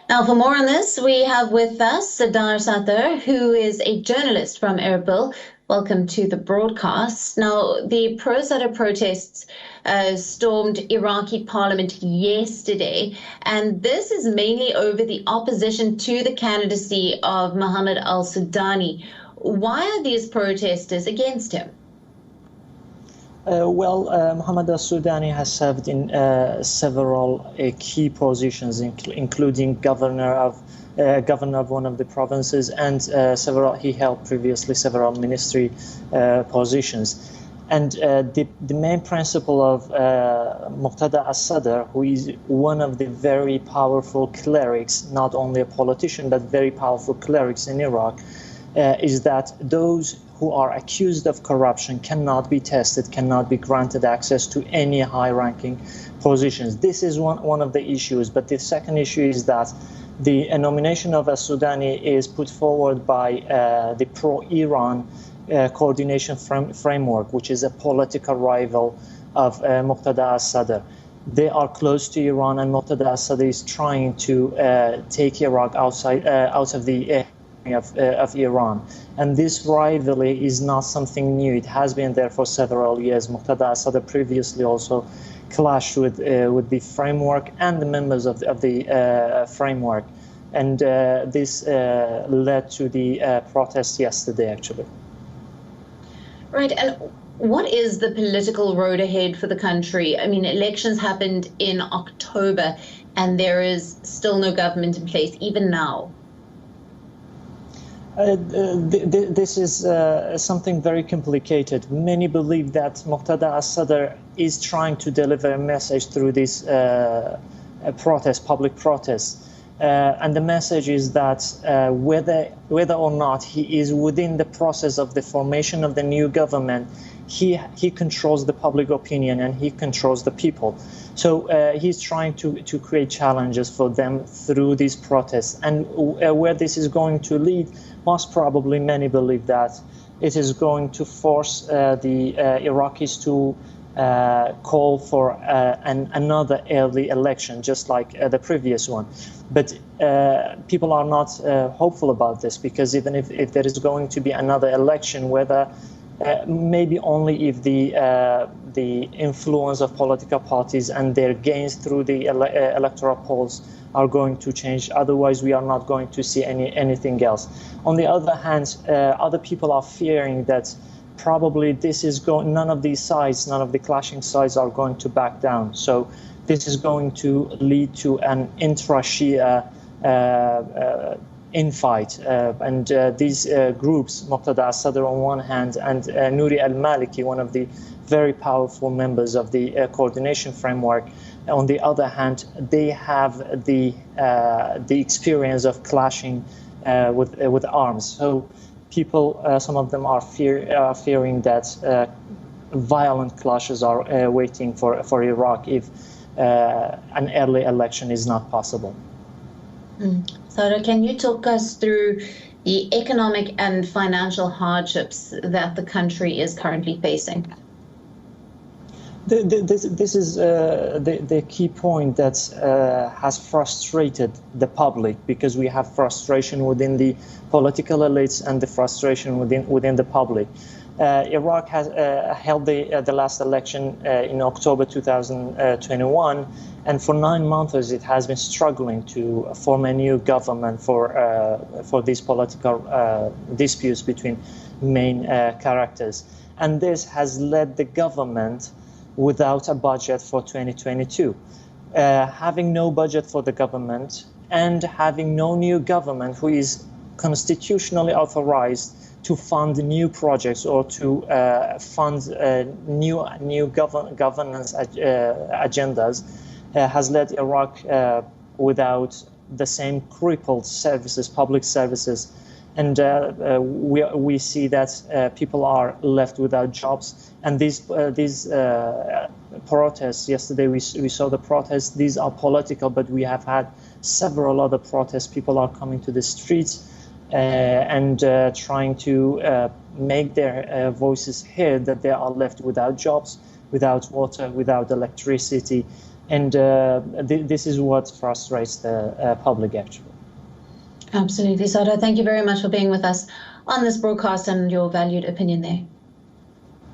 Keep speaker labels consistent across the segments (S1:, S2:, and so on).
S1: Now, for more on this, we have with us Sardar Sattar, who is a journalist from Erbil. Welcome to the broadcast. Now, the pro-Sadr protests stormed Iraqi parliament yesterday, and this is mainly over the opposition to the candidacy of Mohammed al-Sudani. Why are these protesters against him?
S2: Mohammed al-Sudani has served in several key positions, including governor of one of the provinces, and he held previously several ministry positions. And the main principle of Muqtada al-Sadr, who is one of the very powerful clerics, not only a politician, but very powerful clerics in Iraq, is that those who are accused of corruption cannot be tested, cannot be granted access to any high-ranking positions. This is one of the issues. But the second issue is that the nomination of al-Sudani is put forward by the pro-Iran coordination framework, which is a political rival of Muqtada al-Sadr. They are close to Iran, and Muqtada al-Sadr is trying to take Iraq out of the of Iran. And this rivalry is not something new. It has been there for several years. Muqtada al-Sadr previously also clashed with the framework and the members of the framework. And this led to the protests yesterday, actually.
S1: Right. And what is the political road ahead for the country? I mean, elections happened in October, and there is still no government in place, even now.
S2: This is something very complicated. Many believe that Muqtada al-Sadr is trying to deliver a message through this public protest. And the message is that whether or not he is within the process of the formation of the new government, he controls the public opinion and he controls the people. So he's trying to create challenges for them through these protests. And where this is going to lead, most probably many believe that it is going to force the Iraqis to call for another early election, just like the previous one. But people are not hopeful about this, because even if there is going to be another election, whether maybe only if the influence of political parties and their gains through the electoral polls are going to change. Otherwise, we are not going to see anything else. On the other hand, other people are fearing that probably none of these sides, none of the clashing sides are going to back down. So this is going to lead to an intra-Shia infight. And these groups, Muqtada al-Sadr on one hand, and Nouri al-Maliki, one of the very powerful members of the coordination framework, on the other hand, they have the experience of clashing with arms. So people, some of them are fearing that violent clashes are waiting for Iraq if an early election is not possible.
S1: Sardar, can you talk us through the economic and financial hardships that the country is currently facing?
S2: This is the key point that has frustrated the public, because we have frustration within the political elites and the frustration within the public. Iraq has held the last election in October 2021, and for 9 months it has been struggling to form a new government for these political disputes between main characters. And this has led the government without a budget for 2022. Having no budget for the government and having no new government who is constitutionally authorized to fund new projects or to fund new governance agendas has led Iraq without the same crippled services, public services. And we see that people are left without jobs. And these protests, yesterday we saw the protests, these are political, but we have had several other protests. People are coming to the streets and trying to make their voices heard, that they are left without jobs, without water, without electricity, And this is what frustrates the public, actually.
S1: Absolutely. Sardar, thank you very much for being with us on this broadcast and your valued opinion there.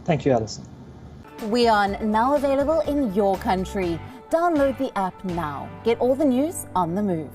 S2: Thank you, Alyson.
S3: WION, now available in your country. Download the app now. Get all the news on the move.